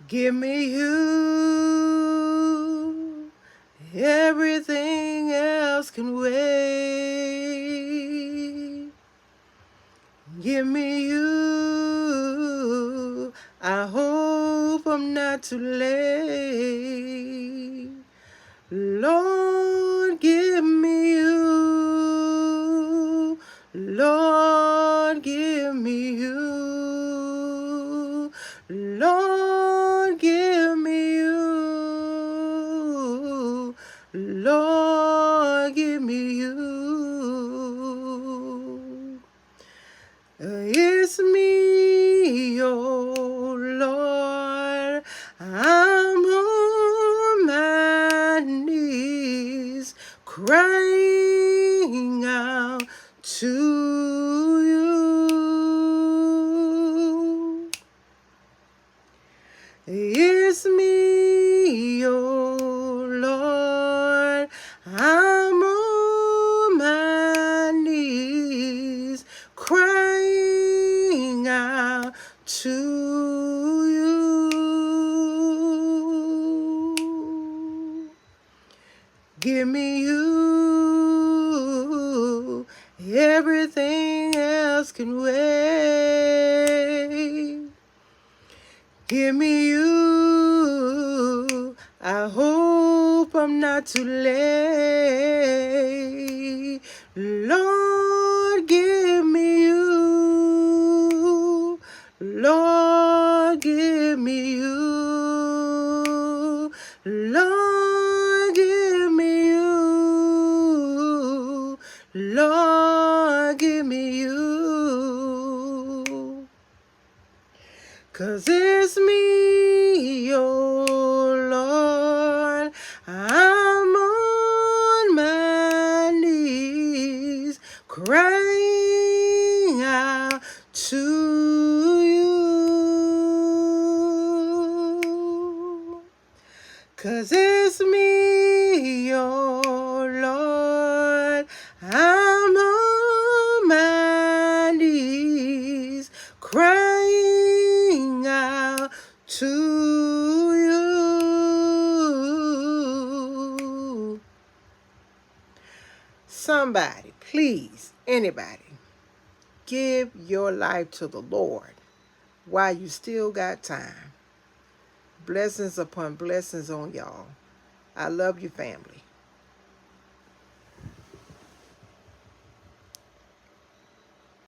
Give me you. Everything else can wait. Give me you. I hope I'm not too late. Lord, give me you. Lord, give me you. Lord, give me you. Lord, give me you. It's me, oh Lord. I'm on my knees crying out to you. It's me, oh Lord. I'm on my knees crying out to you. Give me you. Everything else can wait. Give me you. I hope I'm not too late. Lord, give me you. Lord, give me you. Lord, give me you. Lord, give me you. 'Cause it's me, oh Lord. I'm on my knees crying out to you. 'Cause it's me, oh Lord. I'm on my knees crying out to you. Somebody, please, anybody, give your life to the Lord while you still got time. Blessings upon blessings on y'all. I love you, family.